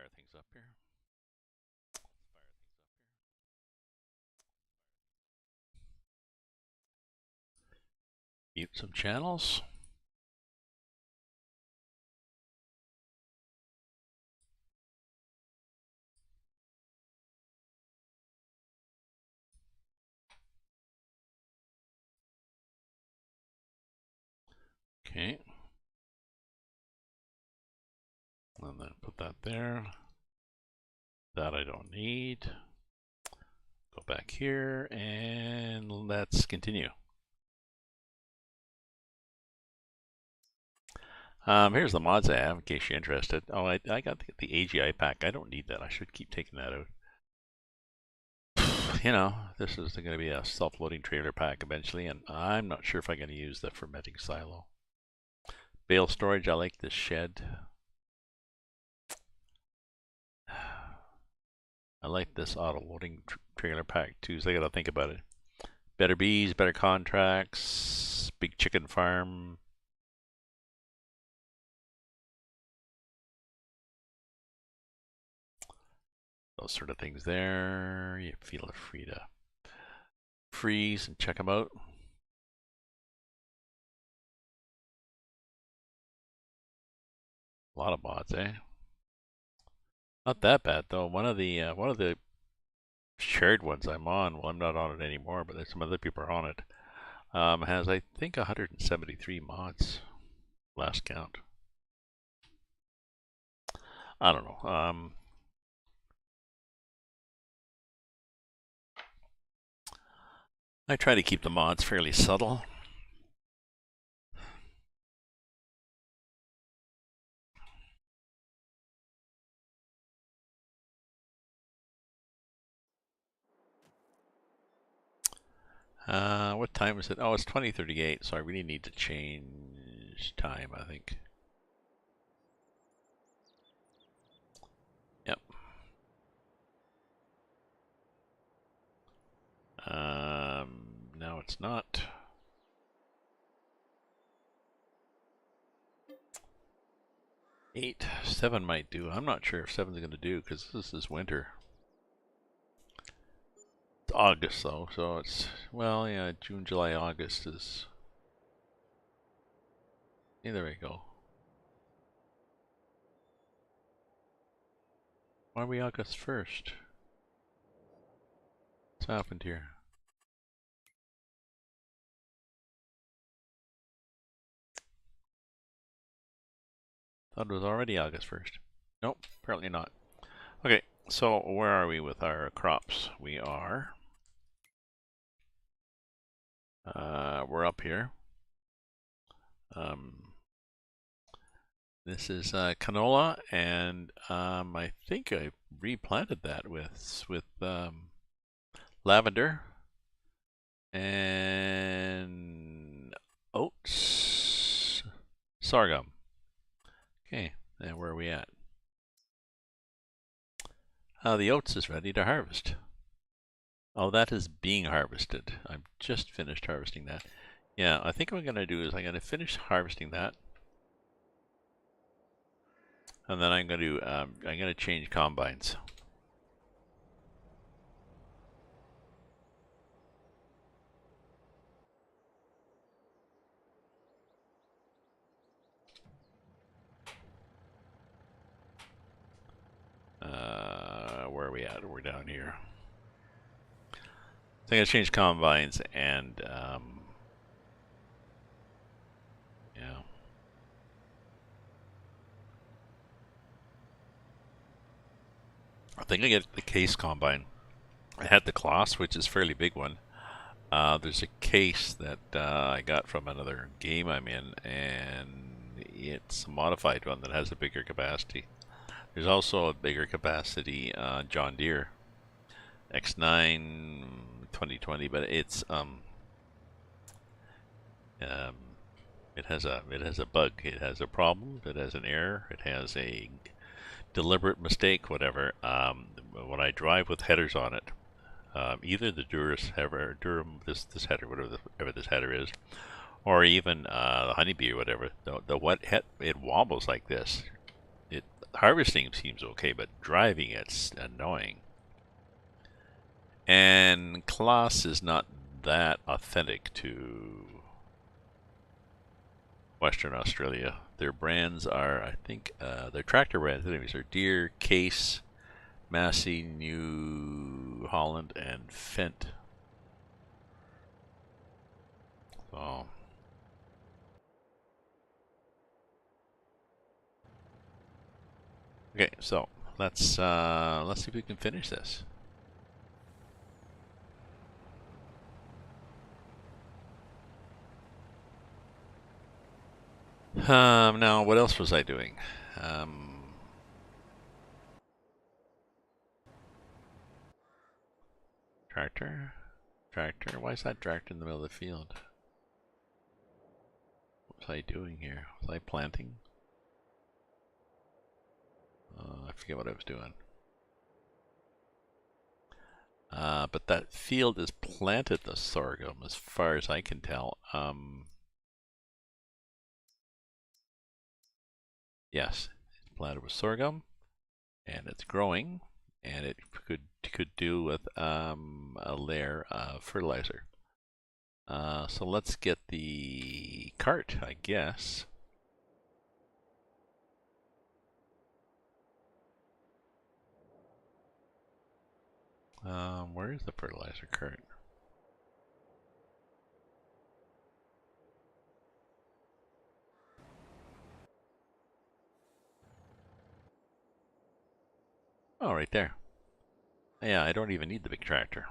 fire things up here. Mute some channels. Okay. And then put that there. That I don't need. Go back here and let's continue. Here's the mods I have in case you're interested. Oh, I got the AGI pack. I don't need that. I should keep taking that out. You know, this is going to be a self-loading trailer pack eventually, and I'm not sure if I'm going to use the fermenting silo. Bale storage, I like this shed. I like this auto-loading trailer pack too, so I got to think about it. Better bees, better contracts, big chicken farm. Those sort of things there. You feel free to freeze and check them out. A lot of mods, eh? Not that bad though. One of the shared ones I'm on, well, I'm not on it anymore, but there's some other people are on it. Has I think 173 mods, last count. I don't know. I try to keep the mods fairly subtle. What time is it? Oh, it's 20:38, so I really need to change time, I think. Yep. No, it's not. 8, 7 might do. I'm not sure if 7's going to do because this is winter. It's August though, so it's, well, yeah, June, July, August is. Yeah, there we go. Why are we August 1st? What's happened here? Thought it was already August 1st. Nope, apparently not. Okay, so where are we with our crops? We are. We're up here. This is canola, and I think I replanted that with lavender and oats, sorghum. Okay, and where are we at? The oats is ready to harvest. Oh, that is being harvested. I've just finished harvesting that. Yeah, I think what I'm going to do is I'm going to finish harvesting that. And then I'm going to change combines. Where are we at? We're down here. So I'm going to change combines and yeah. I think I get the case combine. I had the Kloss, which is a fairly big one. There's a case that I got from another game I'm in, and it's a modified one that has a bigger capacity. There's also a bigger capacity John Deere X9 2020, but it's it has a bug. It has a problem. It has an error. It has a deliberate mistake. Whatever. When I drive with headers on it, either the Durham this header, whatever this header is, or even the Honeybee or whatever, the what it wobbles like this. harvesting seems okay, but driving it's annoying. And Claas is not that authentic to Western Australia. Their brands are, I think, their tractor brands, anyways, are Deere, Case, Massey, New Holland, and Fendt. So, okay, so let's see if we can finish this. Now what else was I doing? Tractor, tractor. Why is that tractor in the middle of the field? What was I doing here? Was I planting? I forget what I was doing. But that field is planted with sorghum, as far as I can tell. Yes, it's planted with sorghum, and it's growing, and it could do with a layer of fertilizer. So let's get the cart, I guess. Where is the fertilizer cart? Oh, right there. Yeah, I don't even need the big tractor.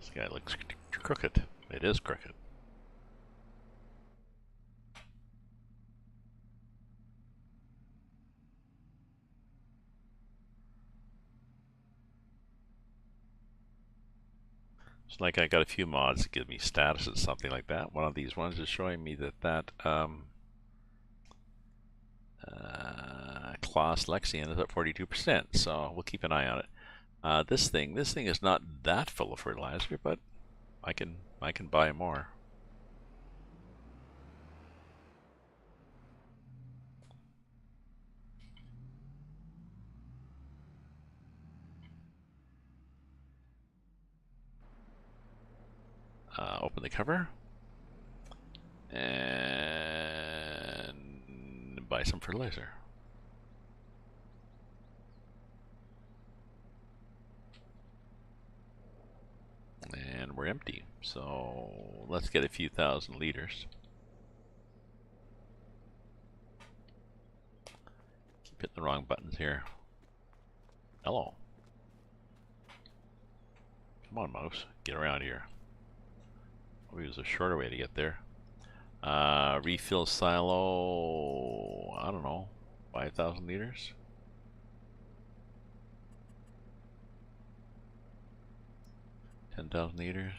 This guy looks crooked. It is crooked. It's like I got a few mods that give me statuses, something like that. One of these ones is showing me that Claas Lexian is at 42%, so we'll keep an eye on it. This thing is not that full of fertilizer, but I can buy more. Open the cover and buy some fertilizer. And we're empty, so let's get a few thousand liters. Keep hitting the wrong buttons here. Hello. Come on, mouse. Get around here. Maybe there's a shorter way to get there. Refill silo, I don't know, 5,000 liters? 10,000 liters?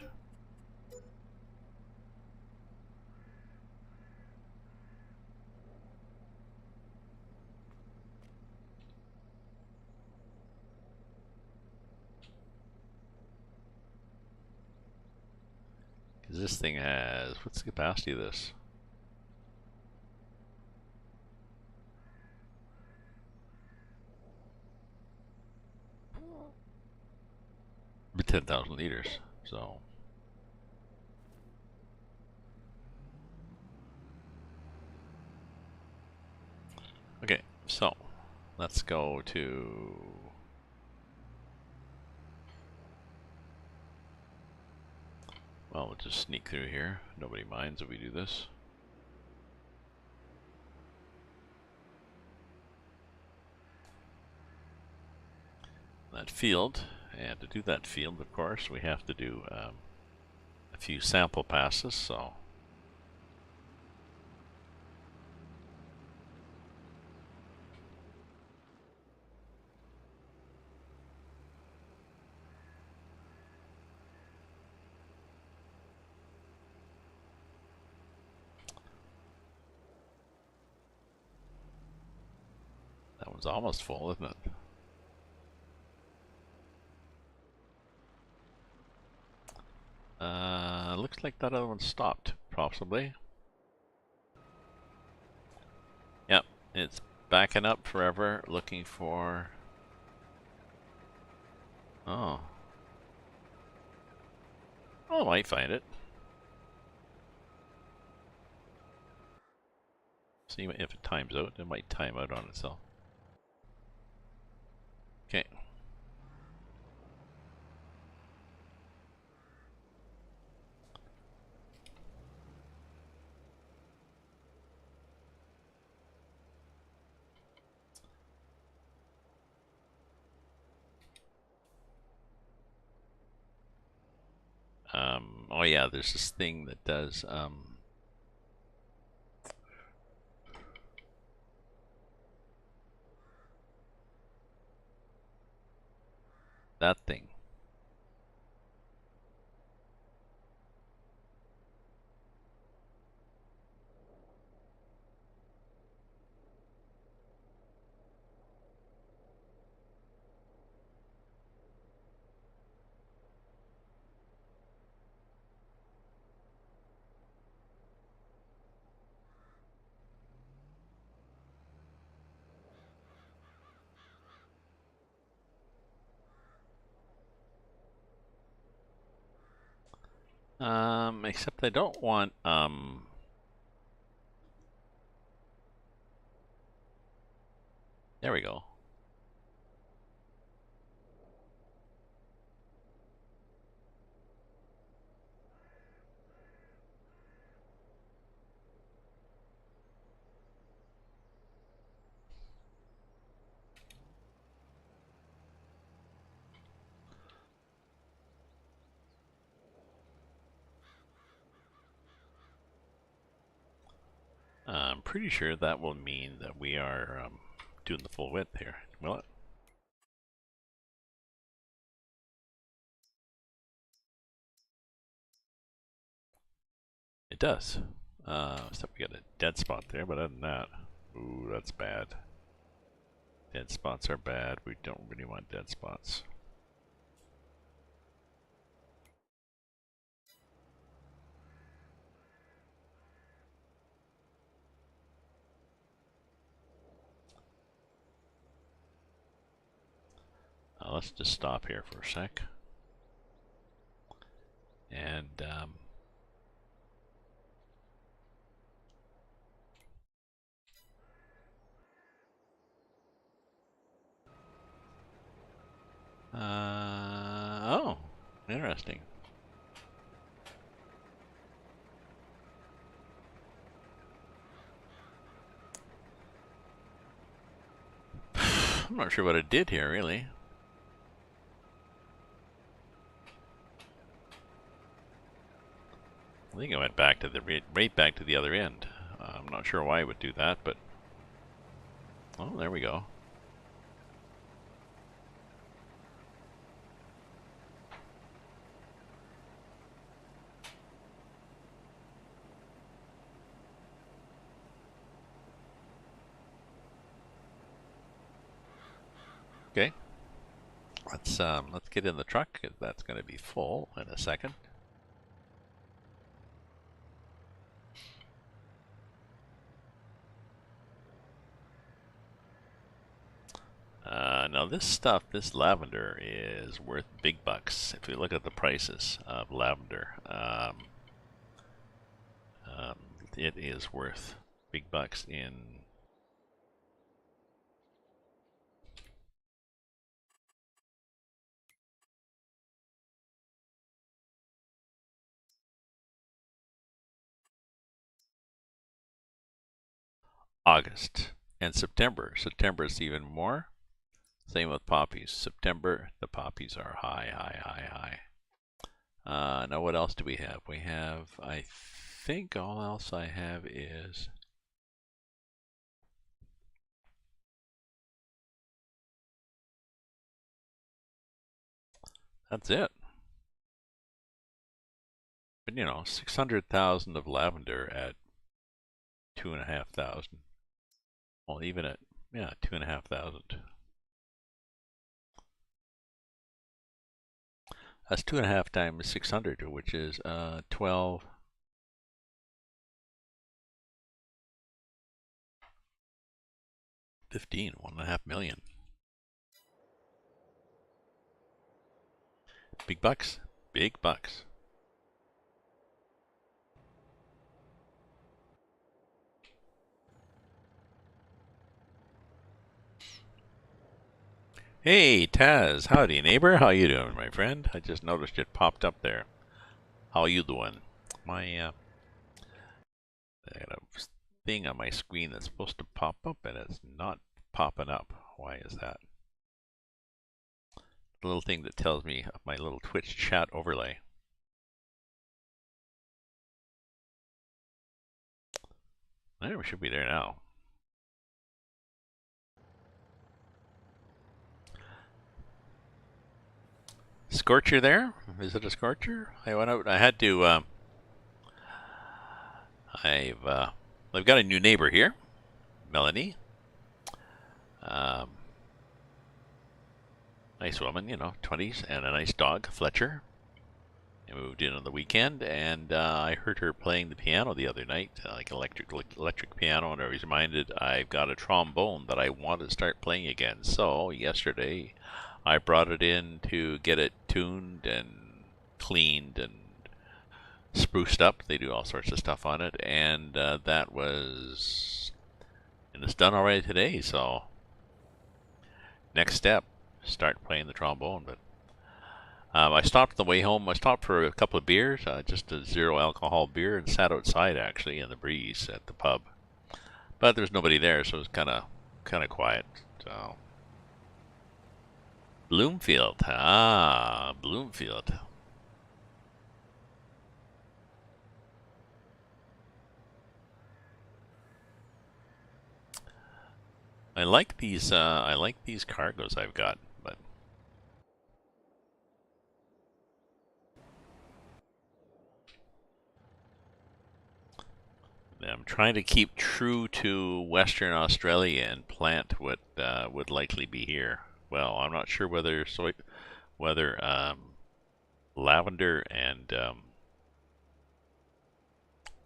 Because this thing has, what's the capacity of this? But 10,000 liters, so. Okay, so let's go to well, we'll just sneak through here. Nobody minds if we do this. That field, and to do that field, of course, we have to do a few sample passes, so that one's almost full, isn't it? Looks like that other one stopped, possibly. It's backing up forever, looking for... Oh. Oh, I might find it. See if it times out. It might time out on itself. Okay. Oh yeah, there's this thing that does, that thing. Except I don't want, there we go. I'm pretty sure that will mean that we are doing the full width here. Will it? It does. Except we got a dead spot there, but other than that, ooh, that's bad. Dead spots are bad. We don't really want dead spots. Let's just stop here for a sec. And oh, interesting. I'm not sure what it did here, really. I think it went back to the right back to the other end. I'm not sure why it would do that, but oh, there we go. Okay, let's get in the truck. That's going to be full in a second. Now this stuff, this lavender is worth big bucks. If you look at the prices of lavender, it is worth big bucks in August and September. September is even more. Same with poppies. September, the poppies are high, high, high, high. Now what else do we have? We have, I think all else I have is that's it. But you know, 600,000 of lavender at 2,500. Well, even at, yeah, 2,500. That's 2.5 times 600, which is 12. 15, 1.5 million. Big bucks, big bucks. Hey, Taz. Howdy, neighbor. How you doing, my friend? I just noticed it popped up there. How you doing? I got a thing on my screen that's supposed to pop up, and it's not popping up. Why is that? The little thing that tells me my little Twitch chat overlay. There, we should be there now. Scorcher there? Is it a scorcher? I went out. I had to. I've got a new neighbor here, Melanie. Nice woman, 20s, and a nice dog, Fletcher. I moved in on the weekend, and I heard her playing the piano the other night, like electric piano, and I was reminded I've got a trombone that I want to start playing again. So yesterday, I brought it in to get it tuned and cleaned and spruced up. They do all sorts of stuff on it, and and it's done already today. So next step, start playing the trombone, but. I stopped on the way home. I stopped for a couple of beers, just a zero alcohol beer, and sat outside actually in the breeze at the pub. But there was nobody there, so it was kind of quiet. So Bloomfield, Bloomfield. I like these. I like these cargoes I've got, but. I'm trying to keep true to Western Australia and plant what would likely be here. Well, I'm not sure whether lavender and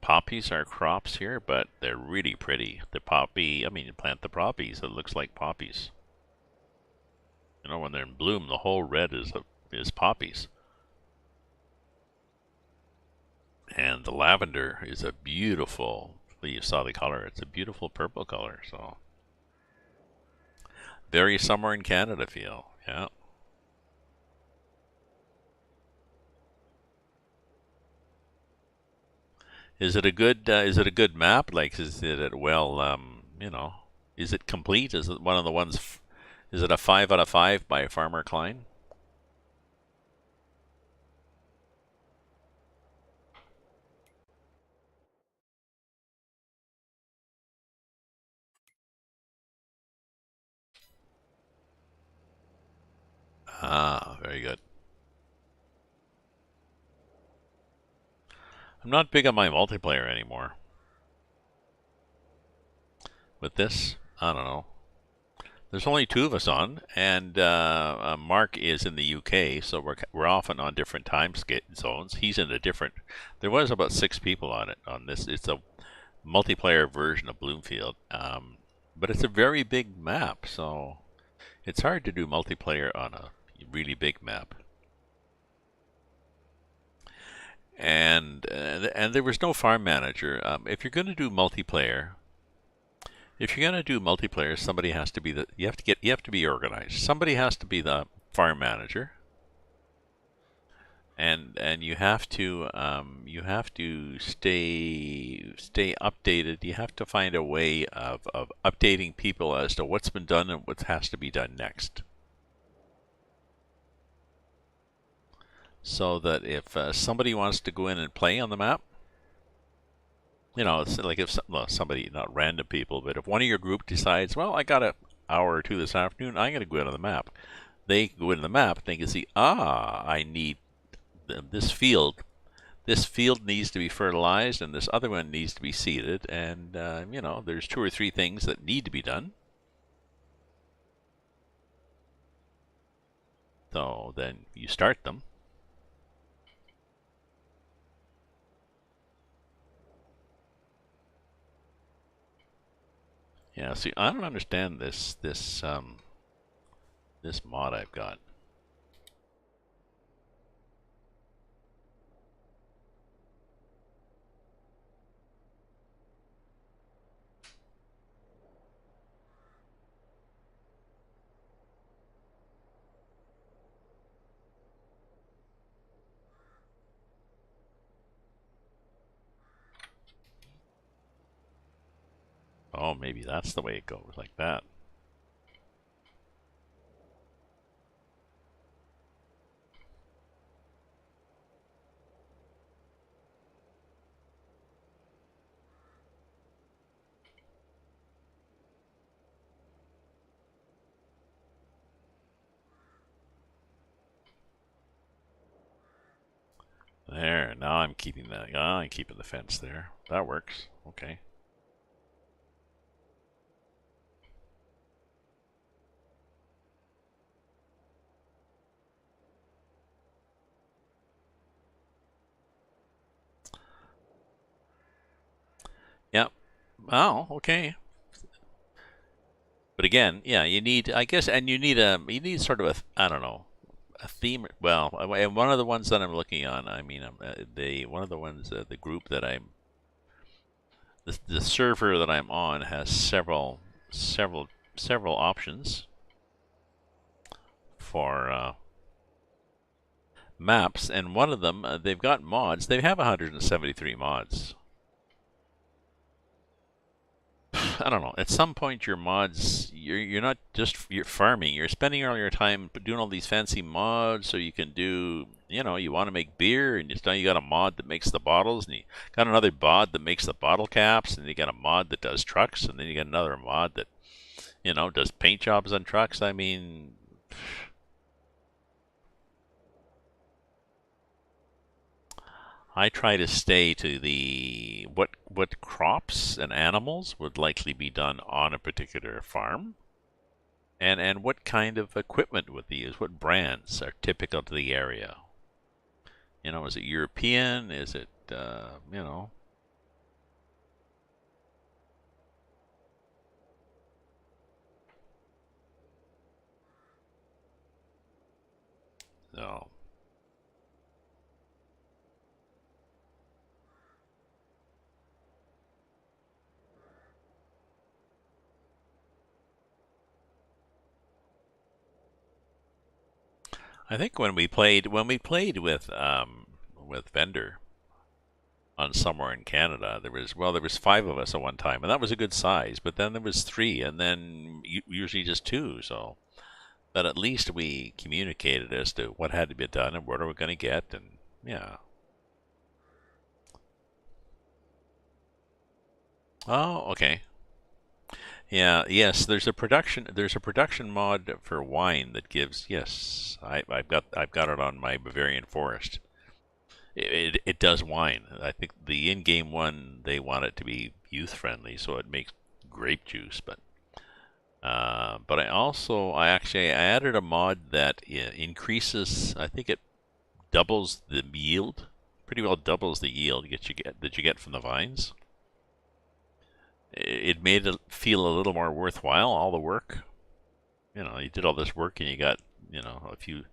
poppies are crops here, but they're really pretty. The poppy, I mean, you plant the poppies, it looks like poppies. When they're in bloom, the whole red is poppies. And the lavender is a beautiful, you saw the color, it's a beautiful purple color, so. Very summer in Canada feel, yeah. Is it a good map? Like, is it is it complete? Is it one of the ones, is it a 5 out of 5 by Farmer Klein? Ah, very good. I'm not big on my multiplayer anymore. With this, I don't know. There's only two of us on, and Mark is in the UK, so we're often on different time zones. He's in a different. There was about 6 people on it on this. It's a multiplayer version of Bloomfield, but it's a very big map, so it's hard to do multiplayer on a really big map. And there was no farm manager. If you're going to do multiplayer, somebody has to be you have to be organized. Somebody has to be the farm manager, and you have to stay updated. You have to find a way of updating people as to what's been done and what has to be done next. So that if somebody wants to go in and play on the map, it's like if somebody, not random people, but if one of your group decides, well, I got an hour or two this afternoon, I'm going to go into the map. They go into the map, and they can see, I need this field. This field needs to be fertilized, and this other one needs to be seeded, and there's 2 or 3 things that need to be done. So then you start them. Yeah, see, I don't understand this mod I've got. Oh, maybe that's the way it goes, like that. There, now I'm keeping I'm keeping the fence there. That works. Okay. Yep. Oh, okay. But again, yeah, you need, I guess, and you need sort of I don't know, a theme. Well, and one of the ones that I'm looking on, I mean, one of the ones, the group that the server that I'm on has several options for maps, and one of them, they've got mods. They have 173 mods. I don't know. At some point, your mods, you're not just you're farming. You're spending all your time doing all these fancy mods, so you can do. You know, you want to make beer, and now you got a mod that makes the bottles, and you got another mod that makes the bottle caps, and you got a mod that does trucks, and then you got another mod that does paint jobs on trucks. I mean, I try to stay to the what crops and animals would likely be done on a particular farm. And what kind of equipment would they use? What brands are typical to the area? Is it European? Is it, no. I think when we played with Vendor on somewhere in Canada, there was five of us at one time, and that was a good size. But then there was three, and then usually just two. So that at least we communicated as to what had to be done and what are we going to get, and yeah. Oh, okay. Yeah, yes, there's a production mod for wine that gives, yes, I've got it on my Bavarian Forest. It does wine. I think the in-game one they want it to be youth friendly, so it makes grape juice. But I actually I added a mod that increases. I think it doubles the yield. Pretty well doubles the yield that you get from the vines. It made it feel a little more worthwhile. All the work, you did all this work and you got a few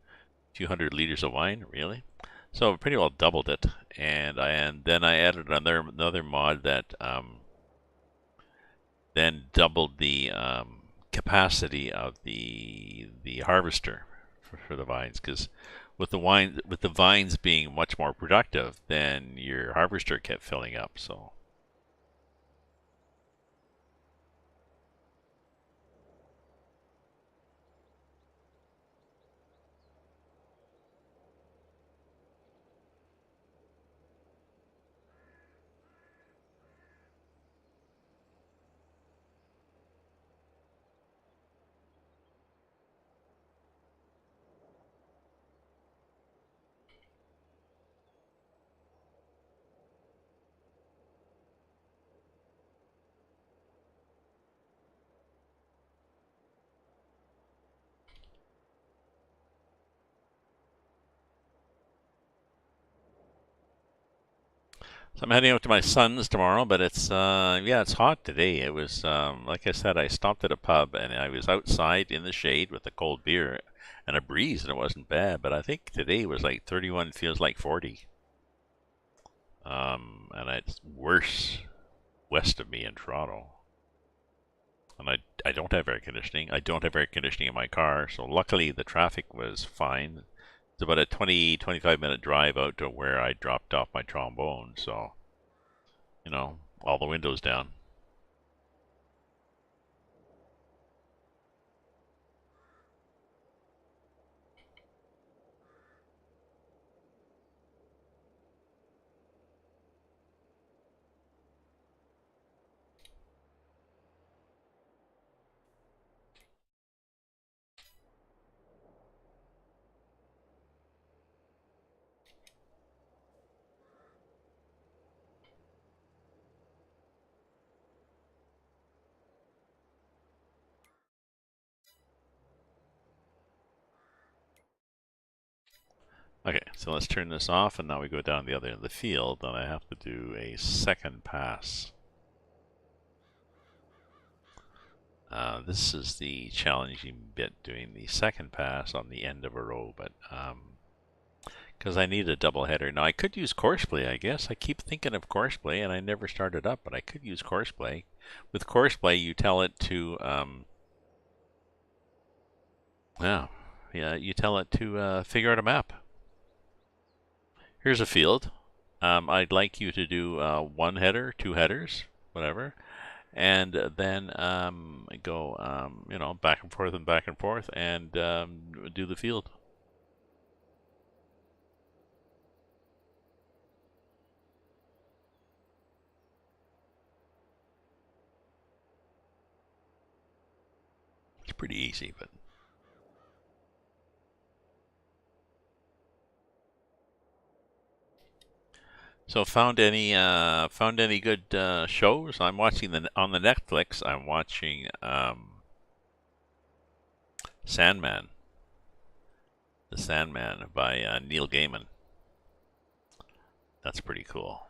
hundred liters of wine, really. So pretty well doubled it, and then I added another mod that then doubled the capacity of the harvester for the vines, because with the vines being much more productive, then your harvester kept filling up. So So I'm heading out to my son's tomorrow, but it's yeah, it's hot today. It was like I said, I stopped at a pub and I was outside in the shade with a cold beer and a breeze, and it wasn't bad. But I think today was like 31, feels like 40. And it's worse west of me in Toronto. And I don't have air conditioning. I don't have air conditioning in my car, so luckily the traffic was fine. It's about a 25-minute drive out to where I dropped off my trombone, so, all the windows down. Okay, so let's turn this off, and now we go down the other end of the field, and I have to do a second pass. This is the challenging bit, doing the second pass on the end of a row, but because I need a double header. Now I could use courseplay, I guess. I keep thinking of courseplay, and I never started up, but I could use courseplay. With courseplay, you tell it to you tell it to figure out a map. Here's a field. I'd like you to do one header, two headers, whatever, and then go back and forth, and do the field. It's pretty easy, but. So found any good shows? I'm watching on the Netflix. I'm watching Sandman, The Sandman by Neil Gaiman. That's pretty cool.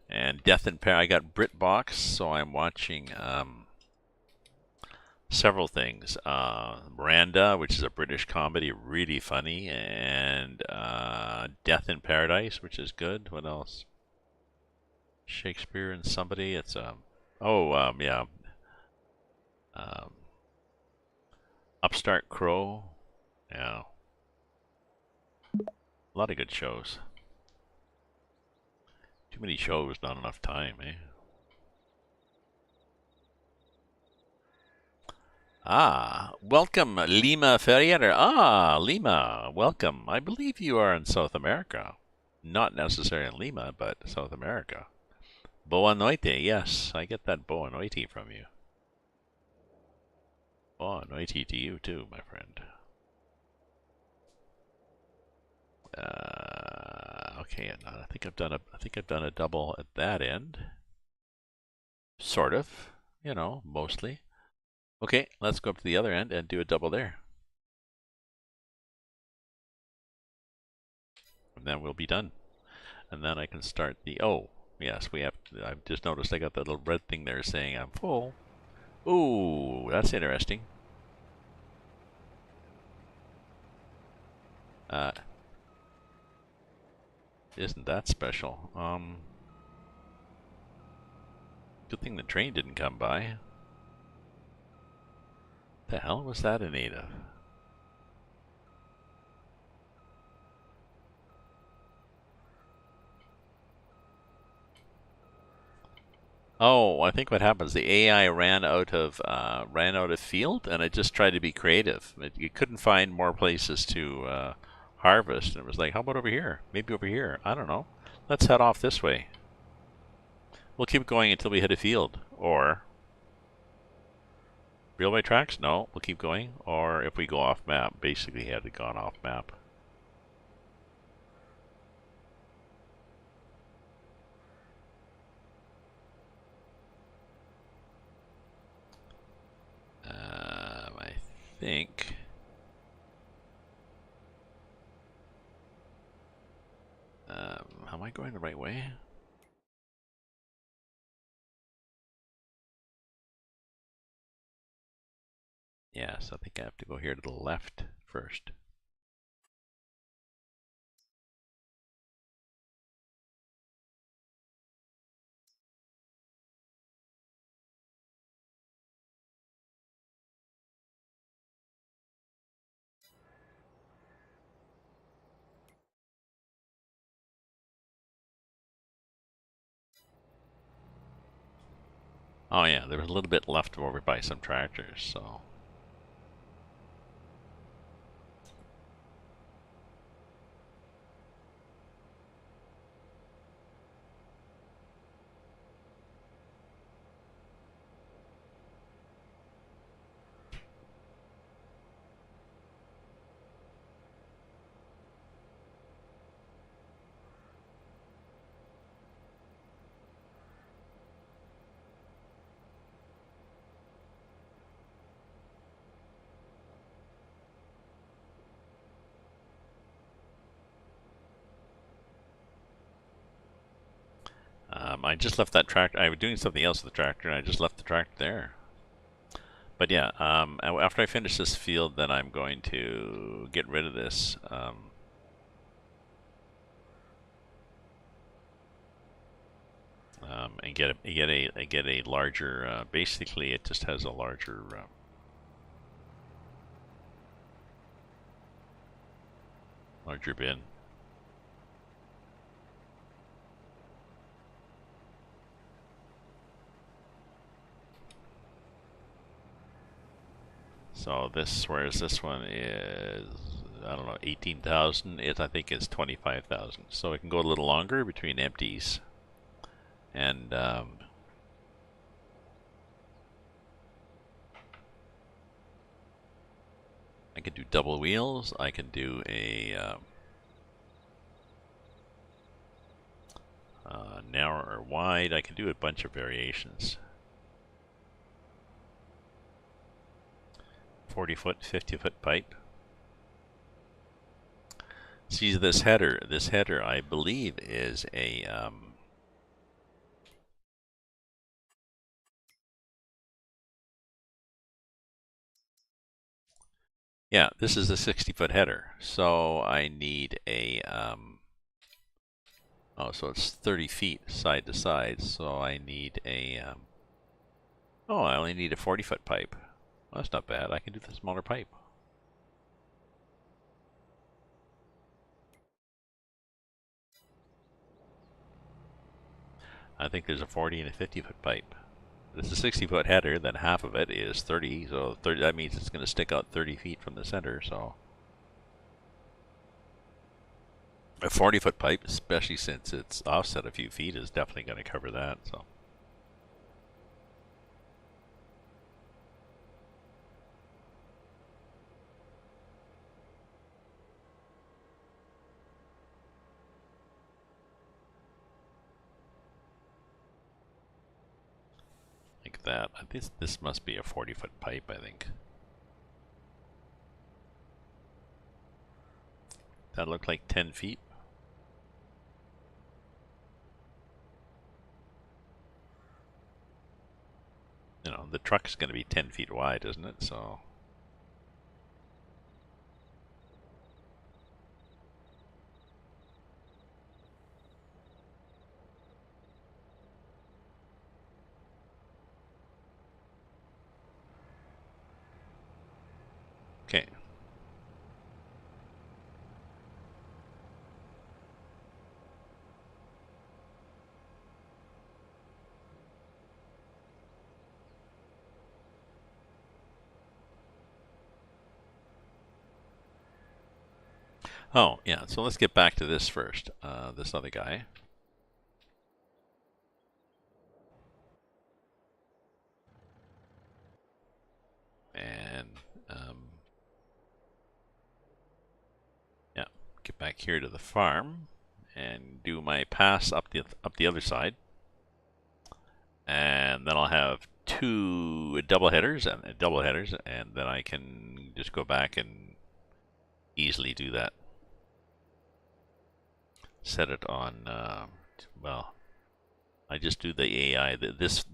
And Death in Paris. I got BritBox, so I'm watching several things. Miranda, which is a British comedy, really funny, and Death in Paradise, which is good. What else? Shakespeare and Somebody. It's yeah. Um, Upstart Crow. Yeah. A lot of good shows. Too many shows, not enough time, eh? Welcome, Lima Ferreira. Lima, welcome. I believe you are in South America. Not necessarily in Lima, but South America. Boa noite. Yes, I get that boa noite from you. Boa noite to you too, my friend. Okay, I think I've done a double at that end. Sort of, mostly. Okay, let's go up to the other end and do a double there. And then we'll be done. And then I can start the, yes, I've just noticed I got that little red thing there saying I'm full. Ooh, that's interesting. Isn't that special? Good thing the train didn't come by. The hell was that in aid of? Oh, I think what happens, the AI ran out of field, and it just tried to be creative. You couldn't find more places to harvest, and it was like, how about over here? Maybe over here. I don't know. Let's head off this way. We'll keep going until we hit a field, or railway tracks. No, we'll keep going. Or if we go off map, basically had gone off map. I think. going the right way? Yeah, so I think I have to go here to the left first. Oh yeah, there was a little bit left over by some tractors, so. I just left that tractor. I was doing something else with the tractor, and I just left the tractor there. But yeah, after I finish this field, then I'm going to get rid of this. And get a larger. Basically, it just has a larger bin. So this, whereas this one is, I don't know, 18,000. I think it's 25,000. So it can go a little longer between empties. And I can do double wheels. I can do a narrow or wide. I can do a bunch of variations. 40-foot, 50-foot pipe. See this header. This header, I believe, is a yeah, this is a 60-foot header. So I need a oh, so it's 30 feet side to side. So I need a oh, I only need a 40-foot pipe. Well, that's not bad. I can do the smaller pipe. I think there's a 40 and a 50-foot pipe. It's a 60-foot header, then half of it is 30, so 30, that means it's going to stick out 30 feet from the center, so. A 40-foot pipe, especially since it's offset a few feet, is definitely going to cover that, so. Like that. This must be a 40-foot pipe, I think. That looked like 10 feet. You know, the truck's going to be 10 feet wide, isn't it? So. Okay. Oh, yeah, so let's get back to this first. This other guy. And, yeah, get back here to the farm and do my pass up the other side. And then I'll have two double headers, and then I can just go back and easily do that. set it on, well, I just do the AI. There's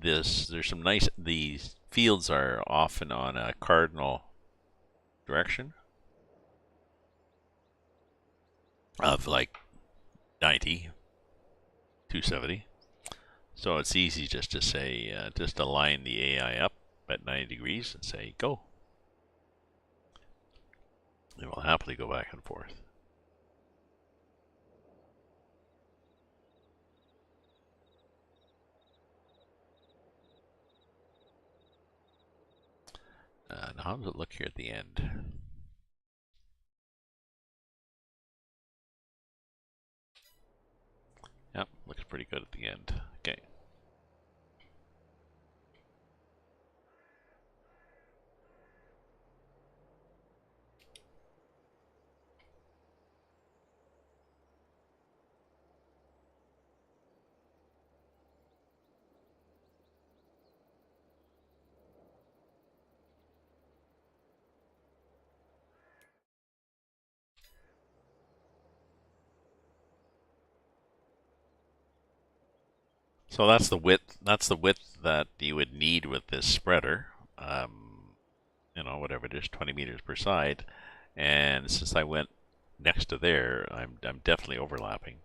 some nice, these fields are often on a cardinal direction of like 90, 270. So it's easy just to say, just align the AI up at 90 degrees and say, go. It will happily go back and forth. Now how does it look here at the end? Yep, looks pretty good at the end. Okay. So that's the width. That's the width that you would need with this spreader. You know, whatever it is, 20 meters per side. And since I went next to there, I'm definitely overlapping.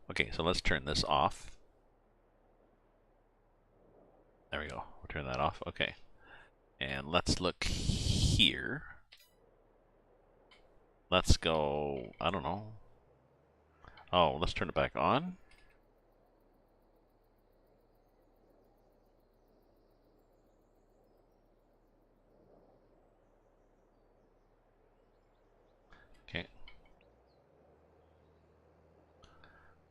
Okay, so let's turn this off. There we go. We'll turn that off. Okay. And let's look here. Let's go, I don't know. Oh, let's turn it back on. Okay.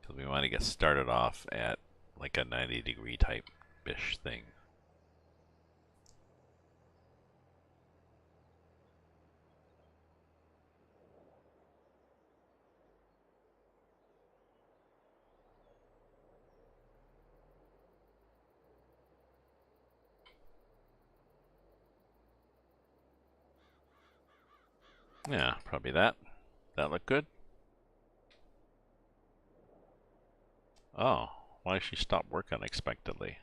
Because we want to get started off at like a 90-degree type-ish thing. Yeah, probably that. That look good? Oh, why she stopped work unexpectedly?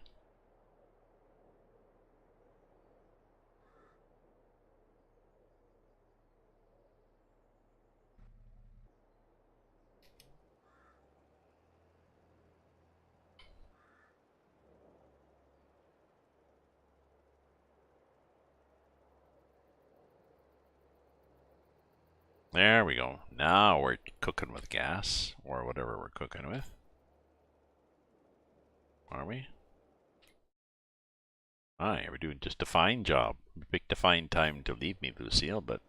There we go. Now we're cooking with gas, or whatever we're cooking with. Are we? Aye, we're doing just a fine job. Big to fine time to leave me, Lucille, but...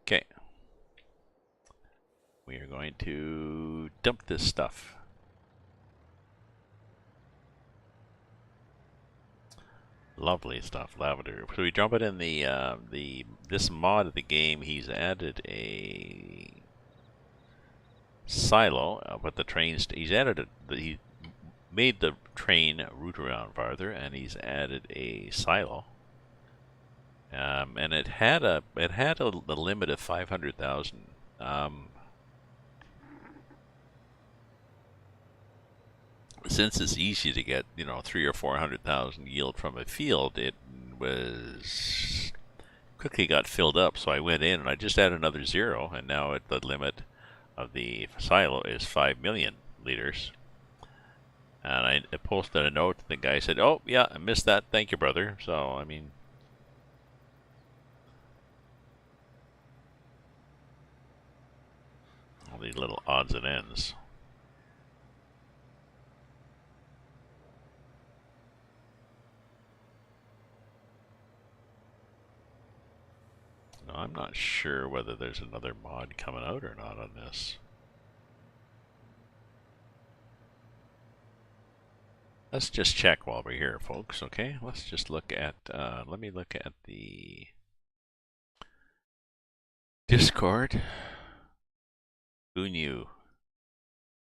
Okay. We are going to dump this stuff. Lovely stuff, lavender. So we dump it in this mod of the game. He's added a silo with the trains. He's added he made the train route around farther, and he's added a silo. And it had a limit of 500,000. Since it's easy to get, you know, 300,000 or 400,000 yield from a field, it was quickly got filled up. So I went in and I just added another zero, and now the limit of the silo is 5 million liters. And I posted a note. The guy said, "Oh yeah, I missed that. Thank you, brother." So I mean, all these little odds and ends. No, I'm not sure whether there's another mod coming out or not on this. Let's just check while we're here, folks. Okay, let's just look at. Let me look at the Discord. Who knew?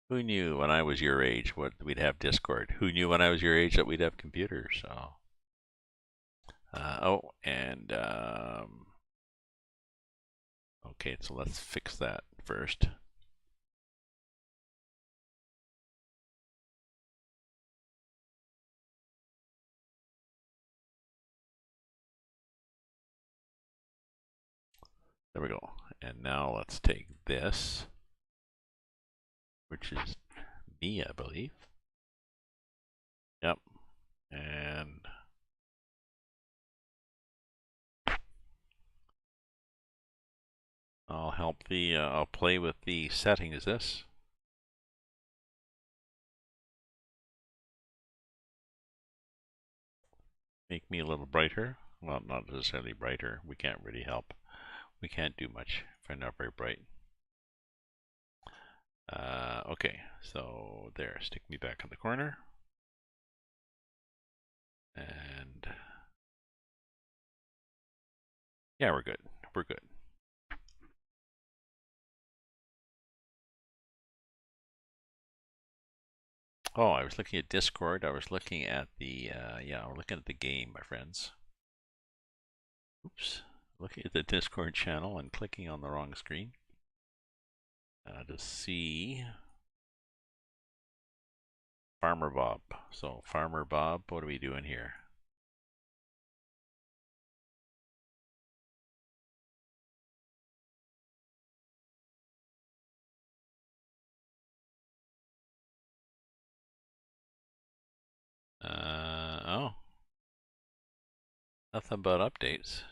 Who knew when I was your age what we'd have Discord? Who knew when I was your age that we'd have computers? So, oh, and okay, so let's fix that first. There we go. And now let's take this, which is me, I believe. Yep. And I'll play with the setting. Is this? Make me a little brighter. Well, not necessarily brighter. We can't really help. We can't do much if I'm not very bright. Okay, so there. Stick me back in the corner. And yeah, we're good. We're good. Oh, I was looking at Discord. I was looking at the, yeah, we're looking at the game, my friends. Oops. Looking at the Discord channel and clicking on the wrong screen. To see Farmer Bob. So, Farmer Bob, what are we doing here? Oh. Nothing but updates.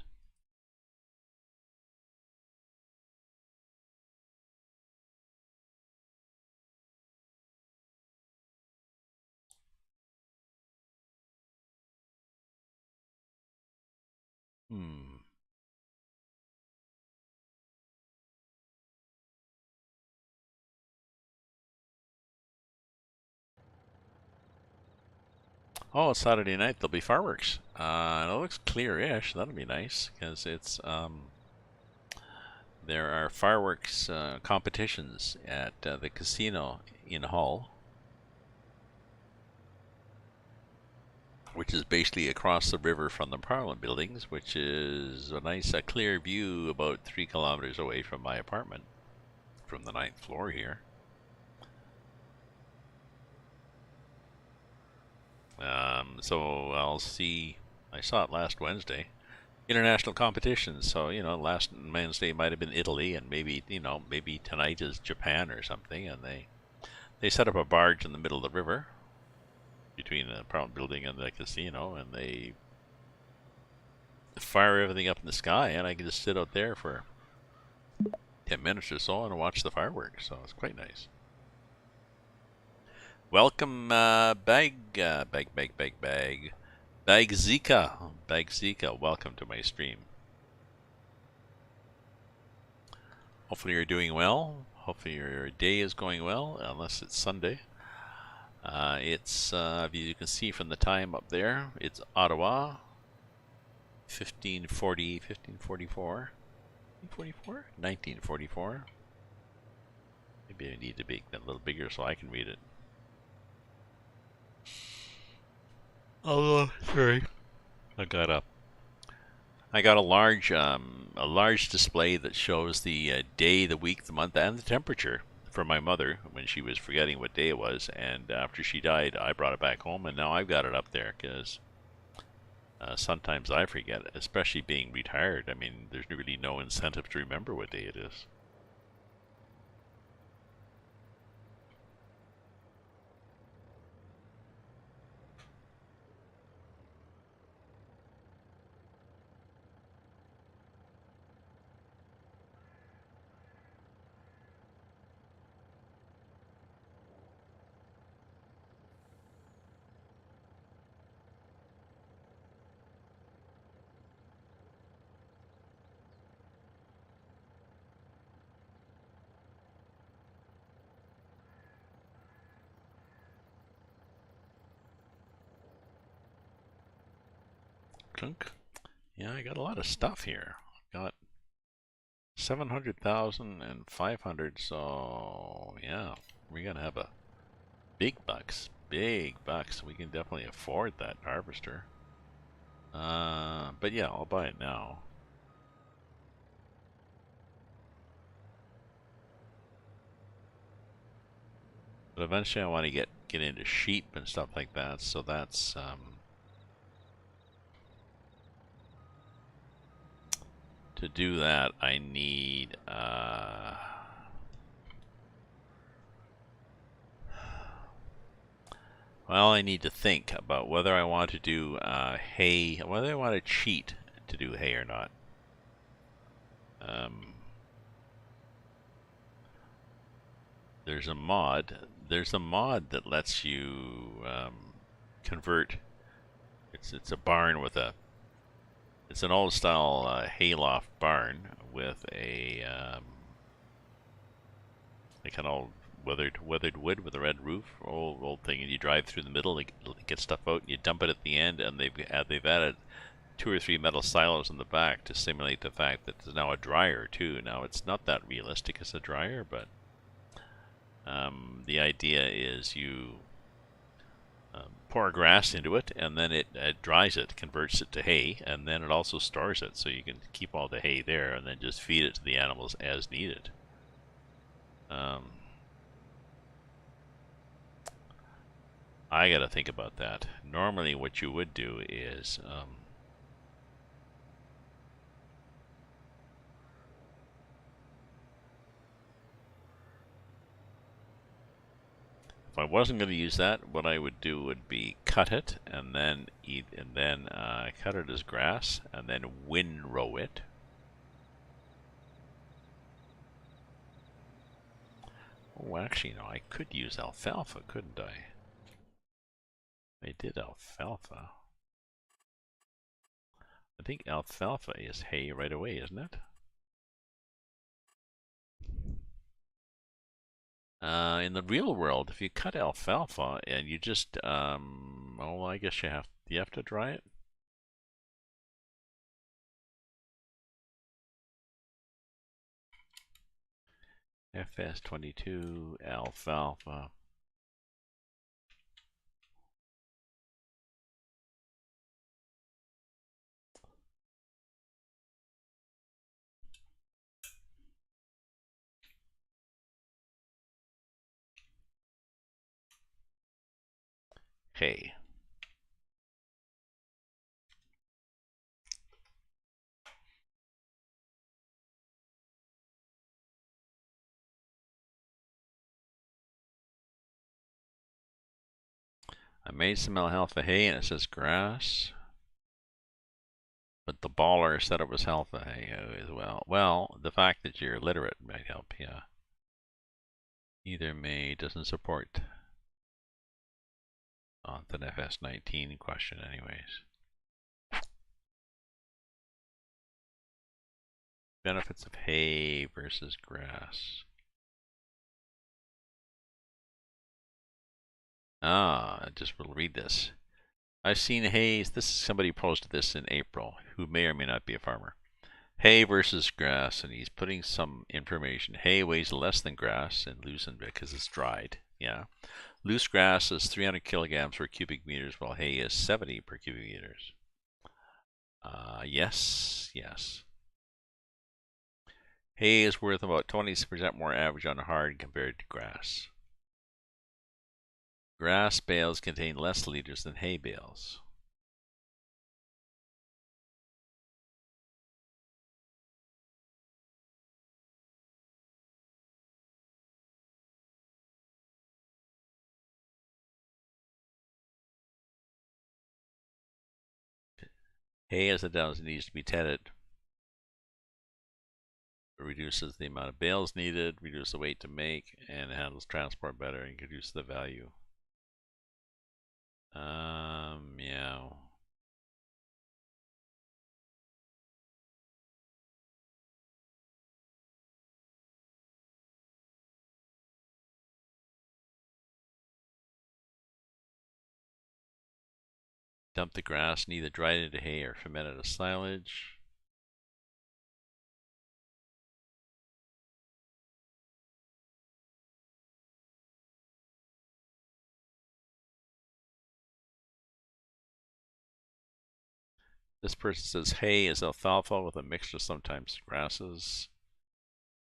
Hmm. Oh, it's Saturday night. There'll be fireworks. It looks clear-ish. That'll be nice because it's there are fireworks competitions at the casino in Hull, which is basically across the river from the Parliament buildings, which is a nice clear view about 3 kilometers away from my apartment, from the 9th floor here. So I'll see. I saw it last Wednesday. International competitions. So last Wednesday might have been Italy, and maybe maybe tonight is Japan or something. And they set up a barge in the middle of the river between the Parliament building and the casino, and they fire everything up in the sky, and I can just sit out there for 10 minutes or so and watch the fireworks. So it's quite nice. Welcome, Bag Zika. Welcome to my stream. Hopefully you're doing well. Hopefully your day is going well, unless it's Sunday. It's, as you can see from the time up there, it's Ottawa, 1544. 1944? Maybe I need to make that a little bigger so I can read it. Oh, sorry. I got a large display that shows the day, the week, the month, and the temperature for my mother when she was forgetting what day it was. And after she died, I brought it back home, and now I've got it up there because sometimes I forget, especially being retired. I mean, there's really no incentive to remember what day it is. clunk. Yeah, I got a lot of stuff here. Got 700,000 and 500, so yeah, we're gonna have a big bucks. Big bucks. We can definitely afford that harvester. But yeah, I'll buy it now. But eventually I want to get into sheep and stuff like that, so that's to do that I need well, I need to think about whether I want to do hay, whether I want to cheat to do hay or not. There's a mod that lets you convert. It's a barn with a. It's an old style hayloft barn with a like an old weathered wood with a red roof, old thing, and you drive through the middle, get stuff out, and you dump it at the end, and they've added 2 or 3 metal silos in the back to simulate the fact that there's now a dryer too. Now it's not that realistic as a dryer, but the idea is you pour grass into it, and then it dries it, converts it to hay, and then it also stores it, so you can keep all the hay there and then just feed it to the animals as needed. I gotta think about that. Normally what you would do is if I wasn't going to use that, what I would do would be cut it and then cut it as grass and then windrow it. Oh, actually, no, I could use alfalfa, couldn't I? I did alfalfa. I think alfalfa is hay right away, isn't it? In the real world, if you cut alfalfa and you just, oh, I guess you have to dry it. FS22 alfalfa. Hay. I made some alfalfa hay and it says grass. But the baller said it was alpha hay as well. Well, the fact that you're illiterate might help, yeah. Either may doesn't support on the FS19 question anyways. Benefits of hay versus grass. I just will read this. I've seen hay, this is somebody posted this in April, who may or may not be a farmer. Hay versus grass, and he's putting some information. Hay weighs less than grass and loosened because it's dried. Yeah. Loose grass is 300 kilograms per cubic meters, while hay is 70 per cubic meters. Yes, yes. Hay is worth about 20% more average on hard compared to grass. Grass bales contain less liters than hay bales. Hay, as it does, needs to be tedded. It reduces the amount of bales needed, reduces the weight to make, and handles transport better and reduces the value. Yeah. Dump the grass and either dry it into hay or ferment it as silage. This person says hay is alfalfa with a mixture of sometimes grasses.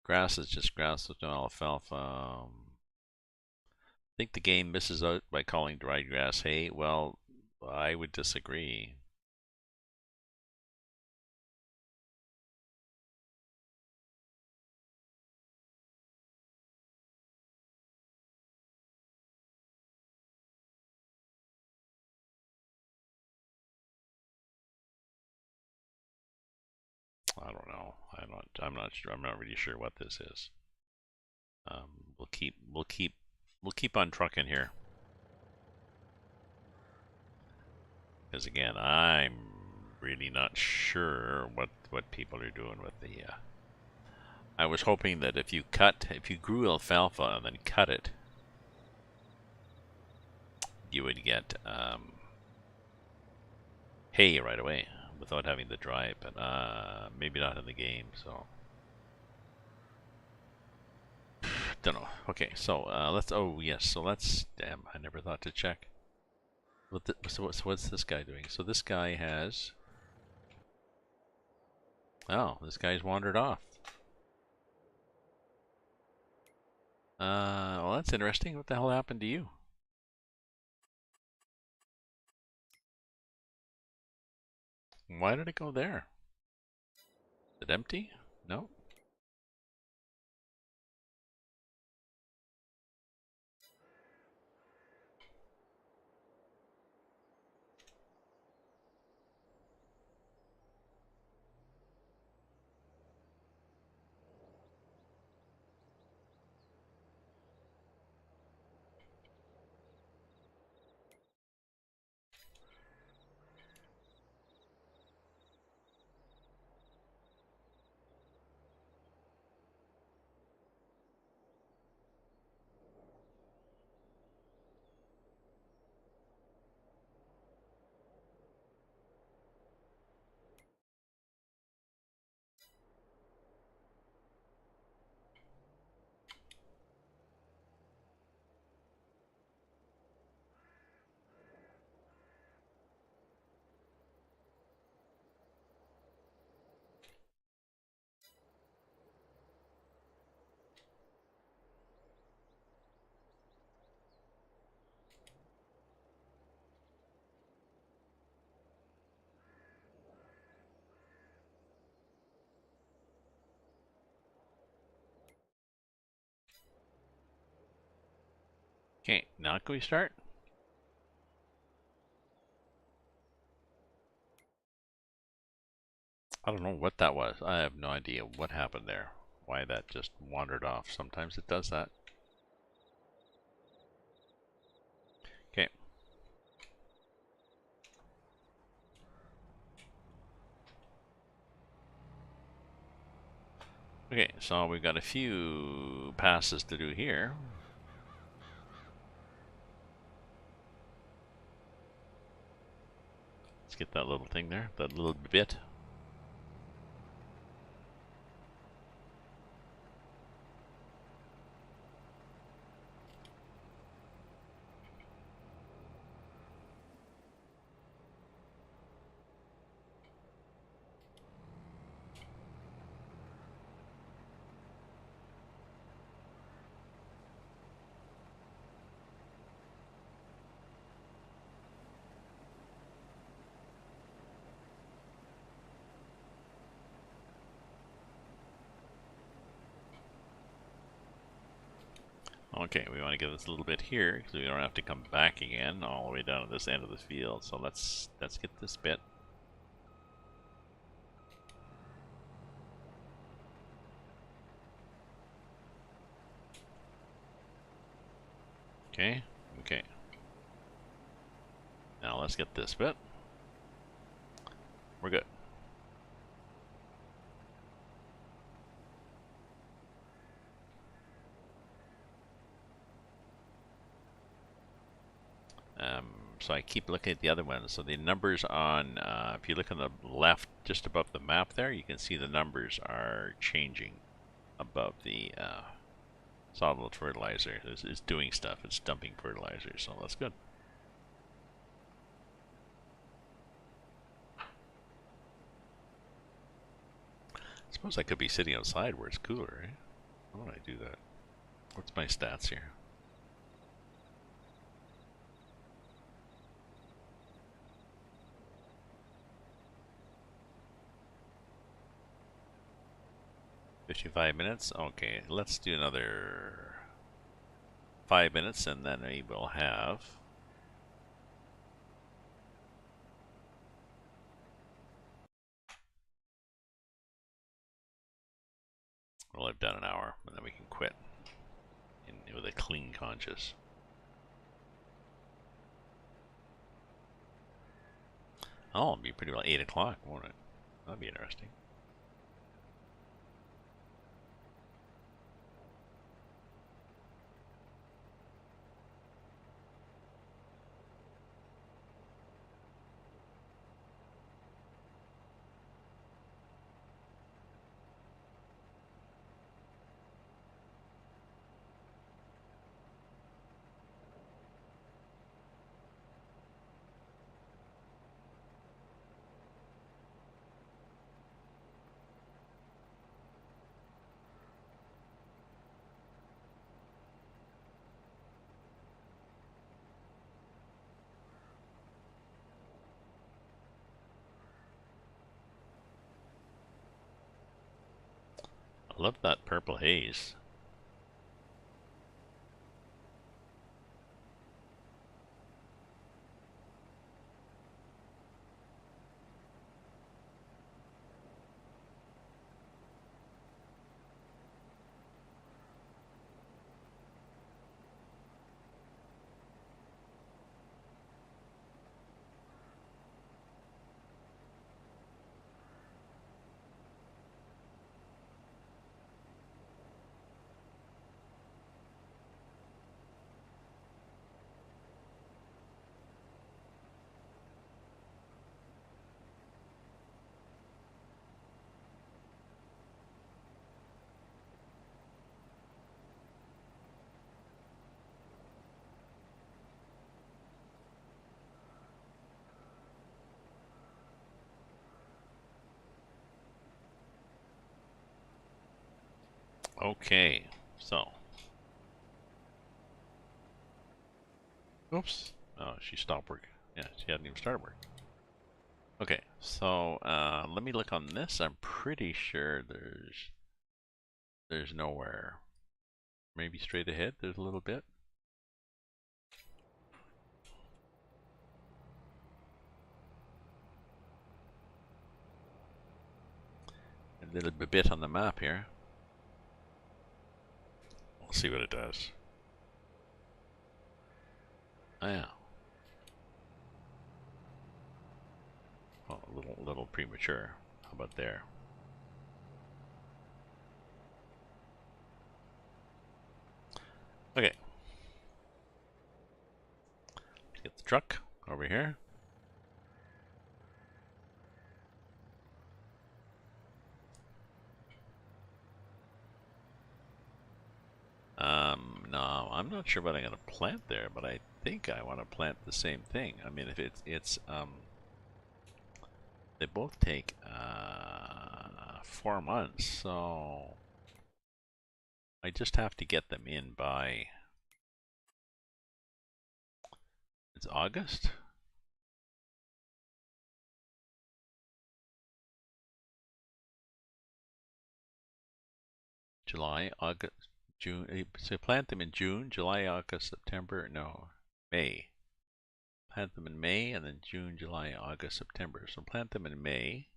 Grass is just grass with no alfalfa. I think the game misses out by calling dried grass hay. Well, I would disagree. I don't know. I'm not sure. I'm not really sure what this is. We'll keep on trucking here. Because again, I'm really not sure what people are doing with the. I was hoping that if you grew alfalfa and then cut it, you would get hay right away without having to dry it. But maybe not in the game. So don't know. Okay, so let's. Oh yes, so let's. Damn, I never thought to check. So what's this guy doing? So this guy has. Oh, this guy's wandered off. Well, that's interesting. What the hell happened to you? Why did it go there? Is it empty? No. Okay, now can we start? I don't know what that was. I have no idea what happened there. Why that just wandered off. Sometimes it does that. Okay. Okay, so we've got a few passes to do here. Let's get that little thing there, that little bit. Okay, we want to get this little bit here because we don't have to come back again all the way down to this end of the field. So let's get this bit. Okay, okay. Now let's get this bit. We're good. so I keep looking at the other ones. So the numbers on, if you look on the left, just above the map there, you can see the numbers are changing above the solid fertilizer. It's doing stuff. It's dumping fertilizer, so that's good. I suppose I could be sitting outside where it's cooler, right? Why would I do that? What's my stats here? "55 minutes? Okay, let's do another 5 minutes and then we will have... We'll have done an hour and then we can quit with a clean conscience. Oh, it'll be pretty well 8 o'clock, won't it? That'll be interesting. I love that purple haze. Okay, so. Oops. Oh, she stopped work. Yeah, she hadn't even started work. Okay, so let me look on this. I'm pretty sure there's nowhere. Maybe straight ahead, there's a little bit. A little bit on the map here. We'll see what it does. Oh yeah. Oh, a little premature. How about there? Okay. Let's get the truck over here. No, I'm not sure what I'm going to plant there, but I think I want to plant the same thing. I mean, if they both take 4 months, so I just have to get them in by, it's August? July, August, June. So plant them in June, July, August, September. No, May. Plant them in May, and then June, July, August, September. So plant them in May.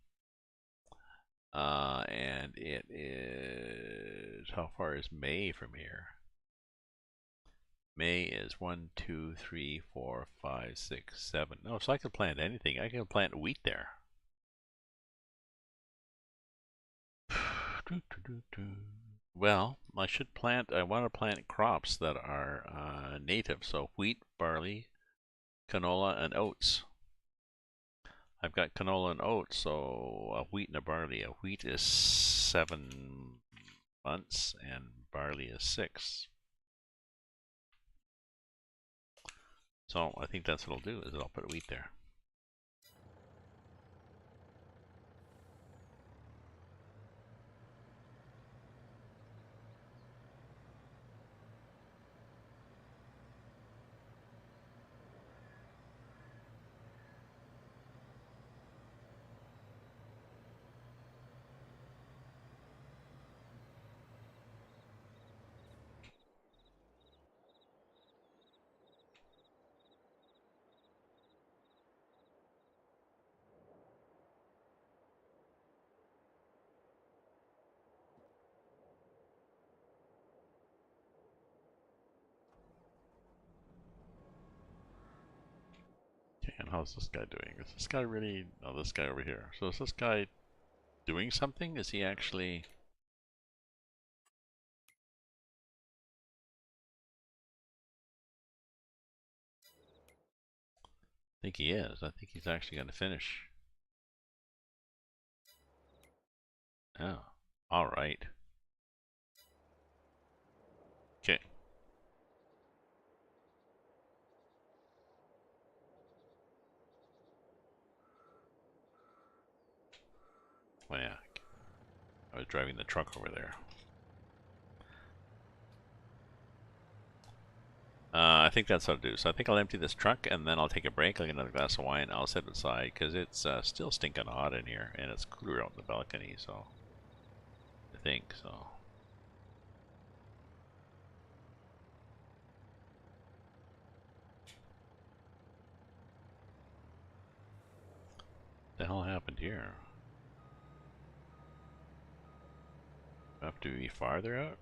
And it is, how far is May from here? May is 1, 2, 3, 4, 5, 6, 7. No, so I can plant anything. I can plant wheat there. Well, I should plant, I want to plant crops that are native. So wheat, barley, canola and oats. I've got canola and oats, so a wheat and a barley. A wheat is 7 months and barley is 6. So I think that's what I'll do, is I'll put wheat there. Okay, and how's this guy doing? Is this guy really... Oh, this guy over here. So is this guy doing something? Is he actually... I think he is. I think he's actually going to finish. Oh, alright. Okay. Well, yeah. I was driving the truck over there. I think that's what I'll do. So I think I'll empty this truck and then I'll take a break. I'll get another glass of wine. I'll sit outside because it's still stinking hot in here and it's cooler out in the balcony. So I think so. What the hell happened here? Do I have to be farther out?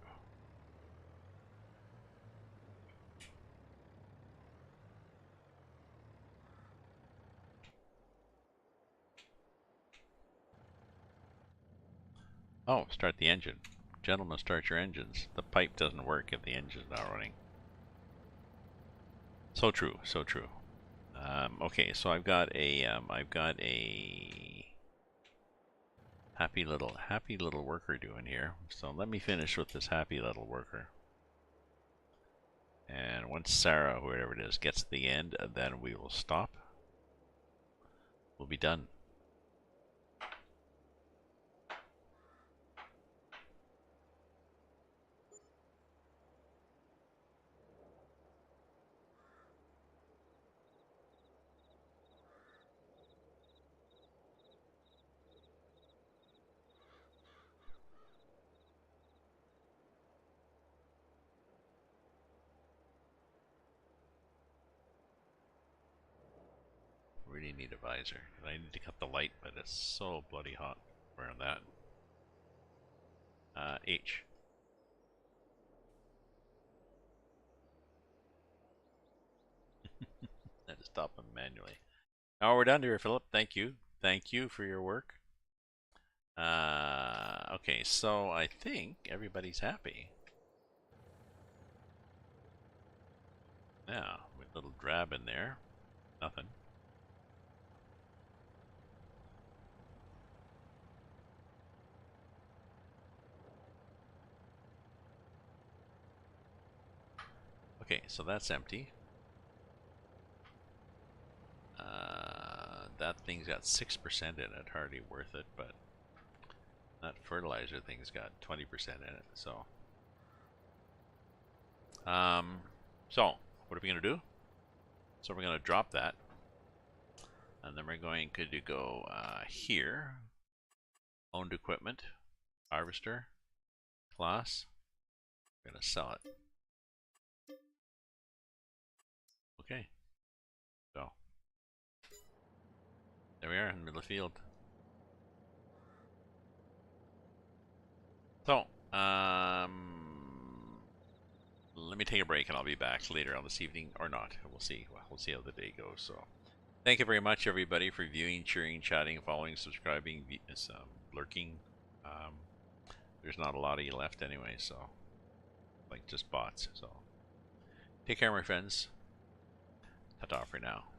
Oh, start the engine. Gentlemen, start your engines. The pipe doesn't work if the engine's not running. So true, so true. Okay, so I've got a happy little worker doing here. So let me finish with this happy little worker. And once Sarah, whoever it is, gets to the end, then we will stop. We'll be done. Really need a visor. I need to cut the light, but it's so bloody hot wearing that. H. I had to stop them manually. Now we're done here, Philip. Thank you. Thank you for your work. Okay, so I think everybody's happy. Yeah, with a little drab in there. Nothing. Okay, so that's empty. That thing's got 6% in it, hardly worth it, but that fertilizer thing's got 20% in it, so. So, what are we going to do? So we're going to drop that, and then we're going to go here, owned equipment, harvester, class, we're going to sell it. Okay, so there we are in the middle of the field. So, let me take a break and I'll be back later on this evening, or not. We'll see. We'll see how the day goes. So, thank you very much, everybody, for viewing, cheering, chatting, following, subscribing, lurking. There's not a lot of you left anyway, so like just bots. So, take care, my friends. Ta-ta for now.